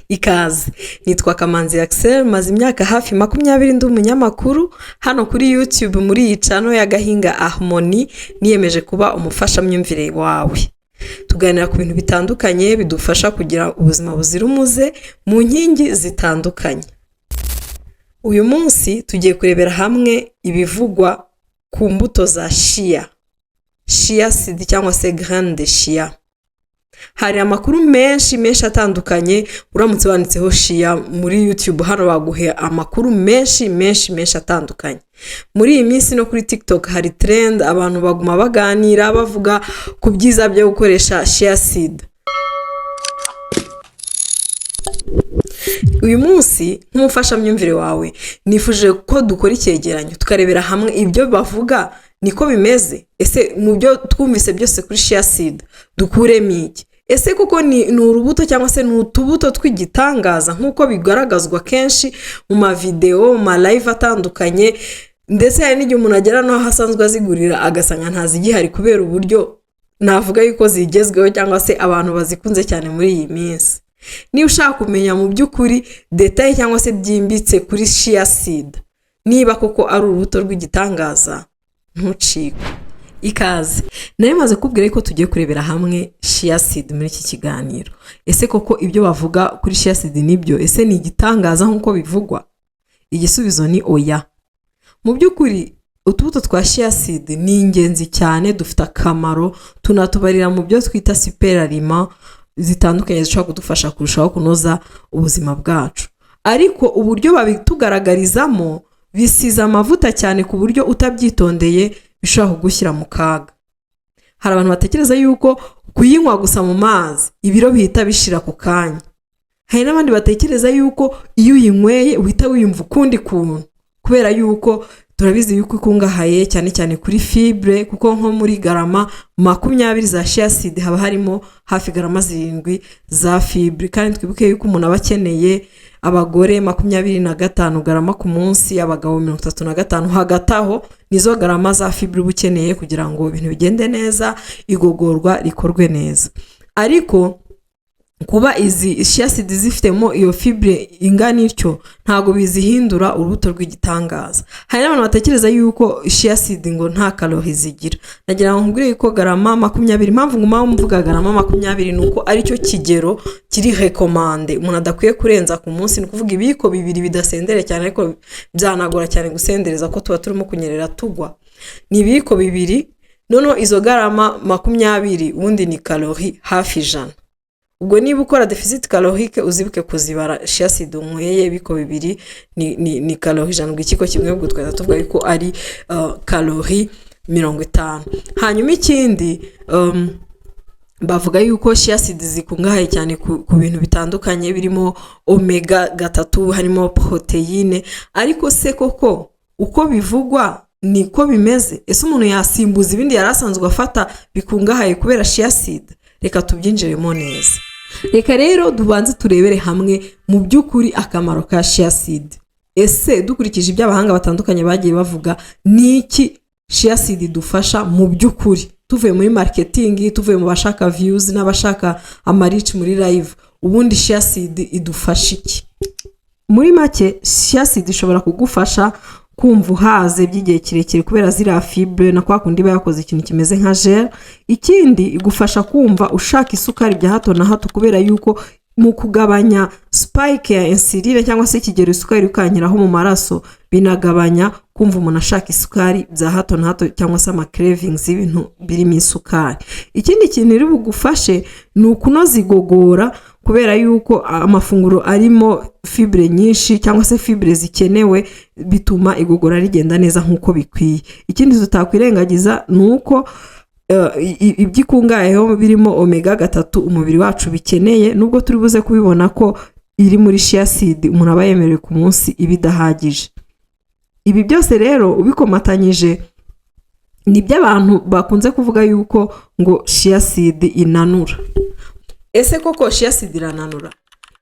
Ikaze, nitwa Kamanzi Axel, maze imyaka hafi 20 ndi umunyamakuru hano kuri YouTube muri iyi channel ya Gahinga Harmony, niyemeje kuba umufashamyumvire wawe. Tuganira ku bintu bitandukanye bidufasha kugira ubuzima buzira umuze mu nkingi zitandukanye. Uyu munsi tugiye kurebera hamwe ibivugwa ku mbuto za chia seed cyangwa se graine de chia. Hari amakuru menshi atandukanye, uramutse wanditseho chia muri YouTube hano baguhe amakuru menshi atandukanye. Muri iyi minsi no kuri TikTok hari trend, abantu baguma baganira bavuga ku byiza byo gukoresha chia seed. Uyu munsi nk'umufashamyumvire wawe nifuje ko dukora icyegeranyo tukarebera hamwe ibyo bavuga niko bimeze. Ese mu byo twumvise byose kuri chia seed dukuremo iki? Ese kuko ni urubuto cyangwa se n'utubuto twigitangaza nkuko bigaragazwa kenshi mu ma video, mu ma live atandukanye, ndetse hari n'igihe umuntu agera no hasanzwe azigurira agasanga ntazigihari kubera uburyo navuga yuko zigezweho cyangwa se abantu bazikunze cyane muri iyi minsi. Niba ushaka kumenya mu by'ukuri detail cyangwa se byimbitse kuri chia seed, niba koko ari urubuto rw'igitangaza, ntucikwe. Ikaze, nari maze kubwira ko tugiye kurebera hamwe chia seed muri iki kiganiro. Ese koko ibyo bavuga kuri chia seed nibyo? Ese ni igitangaza nkuko bivugwa? Igisubizo ni oya. Mu by'ukuri utubuto twa chia seed ni ingenzi cyane, dufite akamaro, tunatubarira mu byo twita super aliment zitandukanye zishobora kudufasha kurushaho kunoza ubuzima bwacu. Ariko uburyo babitugaragarizamo bisiza amavuta cyane ku buryo utabyitondeye bishobora kugushyira mu kaga. Hari abantu batekereza yuko kuyinywa gusa mu mazi ibiro bihita bishira ku kanya. Hari n'abandi batekereza yuko iyo uyinyweye uhita wiyumva ukundi kuntu, kubera yuko turabizi yuko ikungahaye cyane kuri fibre, kuko nko muri garama 20 za chia seed haba harimo hafi garama 7 za fibre. Kandi twibuke yuko umuntu aba akeneye abagore 25 garama ku munsi, abagabo 35 hagataho nizo garama za fibre ubukeneye kugira ngo ibintu bigende neza, igogorwa rikorwe neza. Ariko kuba izi chia seed zifitemo iyo fibre ingana ityo ntago bizihindura urubuto rw'igitangaza. Hari n'abantu batekereza yuko chia seed ngo nta calories zigira. Nagira ngo nkubwire ko garama 20, impamvu nguma mvuga garama 20 nuko ari cyo kigero kiri recommande umuntu adakwiye kurenza ku munsi. Ni kuvuga ibiko bibiri bidasendere cyane, ariko byanagora cyane gusendereza ko tuba turimo kunyerera tugwa. Ni ibiko bibiri, noneho izo garama 20 ubundi ni calorie hafi 100. Ubwo niba ukora deficit calorique uzibuke kuzibara chia seed unyweye ibiko bibiri ni calorie 100, ikiko kimwe ubwo tweza tuvuga yuko ari calorie 50. Hanyuma ikindi bavuga yuko chia seed zikungahaye cyane ku bintu bitandukanye birimo omega 3, harimo proteine. Ariko se koko uko bivugwa niko bimeze? Ese umuntu yasimbuza ibindi yarasanzwe afata bikungahaye kubera chia seed? Reka tubyinjiremo neza. Reka rero dubanze turebere hamwe mu by'ukuri akamaro ka chia seed. Ese dukurikije ibyo abahanga batandukanye bagiye bavuga, niki chia seed dufasha mu by'ukuri? Tuvuye muri marketing, tuvuye mu bashaka views n'abashaka amarich muri live, ubundi chia seed idufasha iki? Muri make, chia seed ishobora kugufasha kumva uhaze by'igihe kirekire kubera zira fibre na kwa kundi bayakoze ikintu kimeze nka gel. Ikindi igufasha kumva ushaka isukari bya hato na hato, kubera yuko mu kugabanya spike ya insuline cyangwa se ikigero isukari ukanyiraho mu maraso, binagabanya kumva umuntu ashaka isukari bya hato na hato cyangwa se ama cravings y'ibintu birimo isukari. Ikindi kintu iri bugufashe ni ukunoza igogora, kubera yuko amafunguro arimo fibre nyinshi cyangwa se fibre zikenewe bituma igogora rigenda neza nkuko bikwiye. Ikindi tutakwirengagiza nuko ibyikungayeho birimo omega 3 umubiri wacu bikeneye, nubwo turi buze kubibona ko iri muri chia seed umuntu aba yemerewe ku munsi ibidahagije. Ibi byose rero ubikomatanyije ni by'abantu bakunze kuvuga yuko ngo chia seed inanura. Ese koko chia seed irananura?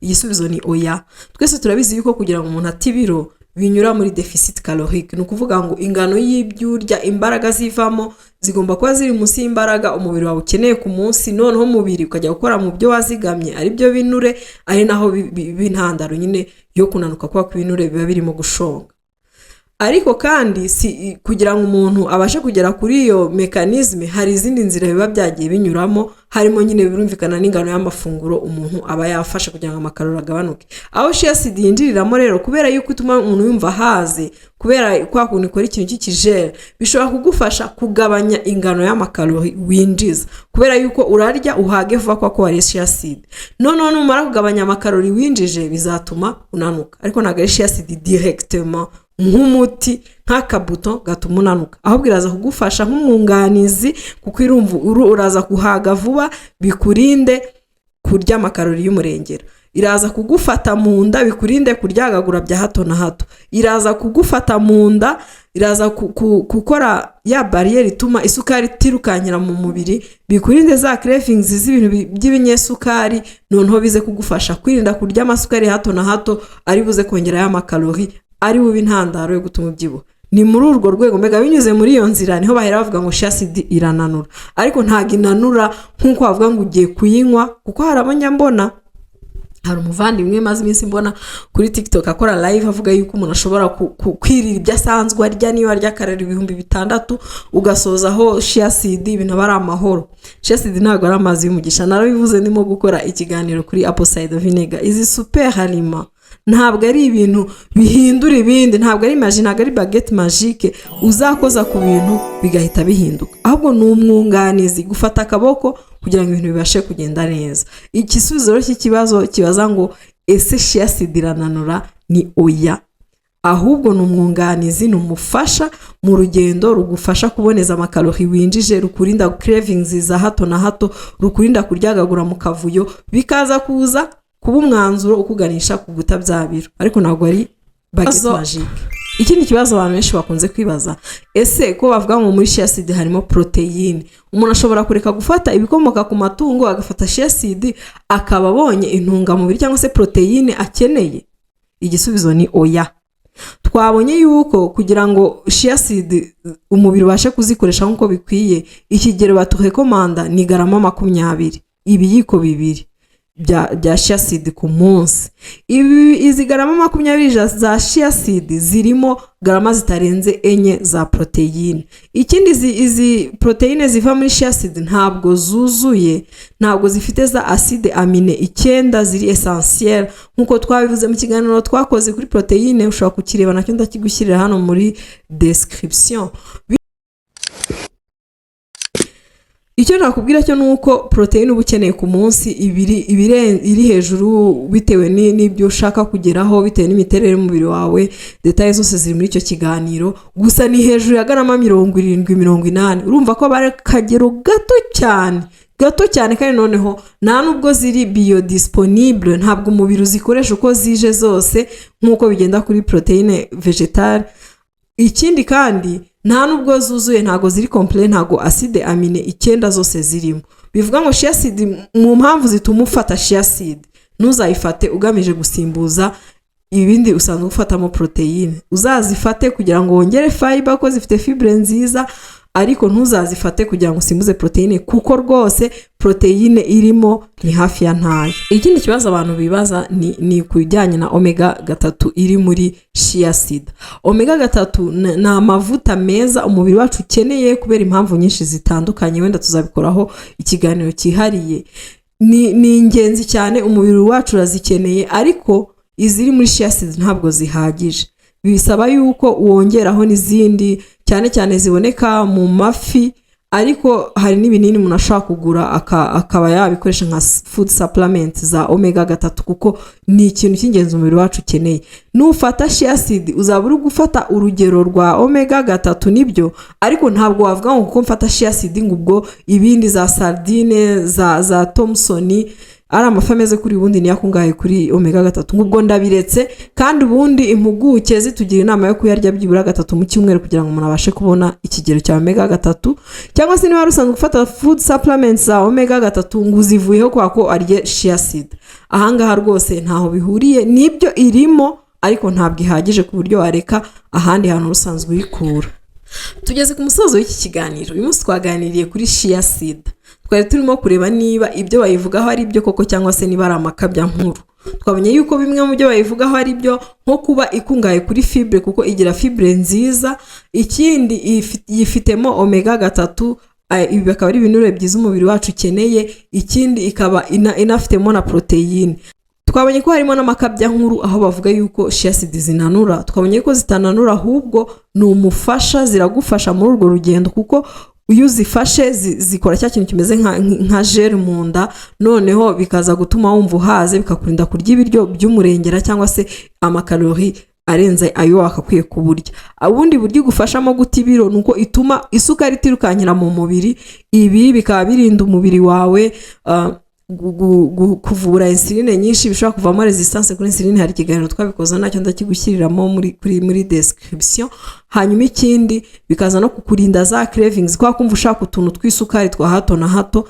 Igisubizo ni oya. Twese turabizi yuko kugira ngo umuntu atibiro binyura muri deficit calorique. Ni ukuvuga ngo ingano y'ibyo urya, imbaraga zivamo zigomba kuba ziri munsi y'imbaraga umubiri wawe ukeneye ku munsi, noneho umubiri ukajya gukora mu byo wazigamye ari byo binure, ari naho b'intandaro nyine yo kunanuka kwa kw'ibinure biba birimo gushonga. Ariko kandi si kugira ngo umuntu abashe kugera kuri iyo mekanizme, hari izindi nzira biba byagiye binyuramo, harimo nyine birumvikana n'ingano y'amafunguro umuntu aba yafasha kugira ngo amakarori agabanuke. Aho chia acid yinjiriramo rero, kubera yuko ituma umuntu yumva haze, kubera kwa kuntu ikora ikintu cy'ikijere, bishobora kugufasha kugabanya ingano y'amakarori winjiza, kubera yuko urarya uhage vuba kwa ko wari chia acid. Noneho numara kugabanya amakarori winjije bizatuma unanuka, ariko ntabwo ari chia acid directement nk'umuti nk'akabuto gatuma unanuka, ahubwo iraza kugufasha nk'umwunganizi, kuko irumva uraza kuhaga vuba bikurinde kurya amakarori y'umurengera. Iraza kugufata mu nda bikurinde kuryagagura bya hato na hato. Iraza kugufata mu nda, iraza gukora ya barriere ituma isukari tirukanyira mu mubiri, bikurinde za cravings z'ibintu by'ibinyesukari, noneho bize kugufasha kwirinda kurya amasukari hato na hato ari buze kongera ya makarori ari bubi intandaro yo gutuma ubyibuha. Ni muri urwo rwego mbega binyuze muri iyo nzira niho bahera bavuga ngo chia acid irananura, ariko ntago inanura nkuko bavuga ngo ugiye kuyinywa, kuko harabanya mbona hari umuvandimwe maze iminsi mbona kuri TikTok akora live avuga yuko umuntu ashobora kwirira ibyo asanzwe arya, niyo arya karori 6,000 ugasozaho chia acid, ibintu aba ari amahoro. Chia acid ntago ari amazi y'umugisha, narabivuze ndimo gukora ikiganiro kuri apple cider vinegar. Izi super harima ntabwo ari ibintu bihindura ibindi, ntabwo ari imagine, ntabwo ari baguette magique uzakoza ku bintu bigahita bihinduka, ahubwo ni umwunganizi gufata akaboko kugira ngo ibintu bibashe kugenda neza. Igisubizo cy'ikibazo kibaza ngo ese chia acid irananura ni oya, ahubwo ni umwunganizi, ni umufasha mu rugendo rugufasha kuboneza amakarori winjije, rukurinda cravings za hato na hato, rukurinda kuryagagura mu kavuyo, bikaza kuza kuba umwanzuro ukuganisha ku guta bya biro, ariko ntabwo ari baguette magique. Ikindi kibazo abantu benshi bakunze kwibaza, ese ko bavuga ngo muri chia acid harimo proteine, umuntu ashobora kureka gufata ibikomoka ku matungo agafata chia acid akaba abonye intungamubiri cyangwa se proteine akeneye? Igisubizo ni oya. Twabonye yuko kugira ngo chia acid umubiri ubashe kuzikoresha nkuko bikwiye, ikigero baturekomanda ni garama 20, ibiyiko 2 bya chia acid ku munsi. Izi garama 20 za chia acid zirimo garama zitarenze 4 za proteine. Ikindi izi proteine ziva muri chia acid ntabwo zuzuye, ntabwo zifite za acide amine 9 ziri essentiel nkuko twabivuze mu kiganiro twakoze kuri proteine. Ushobora kukireba nacyo ndakigushyirira hano muri description. Icyo nakubwira cyo nuko proteine uba ukeneye ku munsi iri hejuru bitewe n'ibyo ushaka kugeraho, bitewe n'imiterere y'umubiri wawe. Details zose ziri muri icyo kiganiro, gusa ni hejuru ya garama 70-80. Urumva ko bari kagero gato cyane kandi noneho nta nubwo ziri biodisponible, ntabwo umubiri uzikoresha uko zije zose nkuko bigenda kuri proteine vegetale. Ikindi kandi nta nubwo zuzuye, ntago ziri complete, ntago acide amine 9 zose zirimo. Bivuga ngo chia acid mu mpamvu zituma ufata chia acid, ntuzayifate ugamije gusimbuza ibindi usanzwe ufatamo proteine. Uzazifate kugira ngo wongere fiber ko zifite fibre nziza, ariko ntuzazifate kugira ngo usimbuze proteine, kuko rwose proteine irimo ni hafi ya ntayo. Ikindi kibazo abantu bibaza ni kujyanye na omega 3 iri muri chia acid. Omega 3 ni amavuta meza umubiri wacu ukeneye kubera impamvu nyinshi zitandukanye, wenda tuzabikoraho ikiganiro cyihariye. Ni ingenzi cyane, umubiri wacu urazikeneye, ariko iziri muri chia acid ntabwo zihagije. Bisaba yuko wongeraho n'izindi cyane ziboneka mu mafi, ariko hari n'ibinini umuntu ashaka kugura akaba yabikoresha nka food supplement za omega 3, kuko ni ikintu cy'ingenzi umubiri wacu ukeneye. Nufata chia acid uzaba uri gufata urugero rwa omega 3 nibyo, ariko ntabwo wavuga ngo kuko mfata chia acid ngubwo ibindi za sardine za Thomson ari amafi ameze kuri ubundi niyakungaye kuri omega 3 ngubwo ndabiretse. Kandi ubundi impuguke zitugira inama yo kuyarya byibura 3 mu cyumweru kugira ngo umuntu abashe kubona ikigero cya omega 3, cyangwa se niba rusanzwe gufata food supplements za omega 3 nguzivuyeho kwa ko arye chia acid. Ahangaha rwose ntaho bihuriye, nibyo irimo ariko ntabwo ihagije ku buryo wareka ahandi hantu usanzwe uyikura. Tugeze ku musozo w'iki kiganiro. Uyu munsi twaganiriye kuri chia seed. Twari turimo kureba niba ibyo bayivugaho ari byo koko cyangwa se niba ari amakabya nkuru. Twabonye yuko bimwe mu byo bayivugaho ari byo, nko kuba ikungahaye kuri fibre kuko igira fibre nziza, ikindi yifitemo omega 3, ibi bakaba ari ibinure byiza umubiri wacu ukeneye, ikindi ikaba inafitemo na proteine. Twabonye ko harimo n'amakabya nkuru aho bavuga yuko chia seed zinanura. Twabonye ko zitananura ahubwo ni umufasha, ziragufasha muri urwo rugendo kuko iyo uzifashe zikora cya kintu kimeze nka gel mu nda, noneho bikaza gutuma wumva uhaze, bikakurinda kurya ibiryo by'umurengera cyangwa se amakalori arenze ayo wakakwiye kuburya. Ubundi buryo igufashamo guta ibiro nuko ituma isukari itirukankira mu mubiri, ibi bikaba birinda umubiri wawe kuvura insuline nyinshi, bishobora kuvamo resistance kuri insuline. Hari ikiganiro twabikoza nacyo ndakigushyiriramo muri description. Hanyuma ikindi bikaza no kukurinda za cravings, kwa kumva ushaka utuntu twisukari twa hato na hato.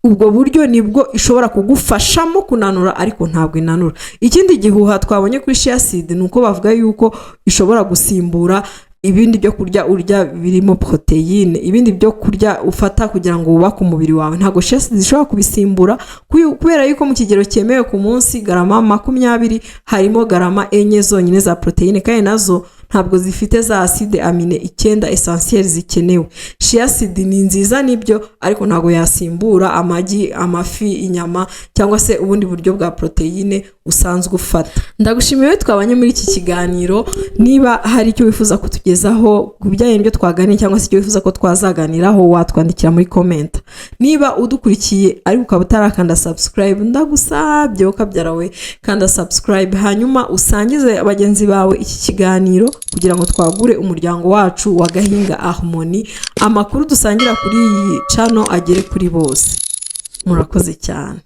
Ubwo buryo nibwo ishobora kugufashamo kunanura, ariko ntabwo inanura. Ikindi gihuha twabonye kuri chia seed nuko bavuga yuko ishobora gusimbura ibindi byo kurya urya birimo proteine, ibindi byo kurya ufata kugira ngo wubake umubiri wawe. Ntago chia seed zishobora kubisimbura kubera yuko mu kigero cyemewe ku munsi garama 20 harimo garama 4 zonyine za proteine, kandi nazo ntabwo zifite za acide amine 9 essentielles zikenewe. Chia seed ni nziza nibyo, ariko ntago yasimbura amagi, amafi, inyama cyangwa se ubundi buryo bwa proteine usanzwe ufata. Ndagushimiye twabanye muri iki kiganiro. Niba hari icyo wifuza kutugezaho kubijyanye n'ibyo twaganiriye cyangwa se icyo wifuza ko twazaganiraho, watwandikira muri comment. Niba udukurikiye ariko ukaba utarakanda subscribe, ndagusabye ukabyarawe kanda subscribe, hanyuma usangize abagenzi bawe iki kiganiro kugira ngo twagure umuryango wacu wa Gahinga Harmony. Amakuru dusangira kuri iyi channel agere kuri bose. Murakoze cyane.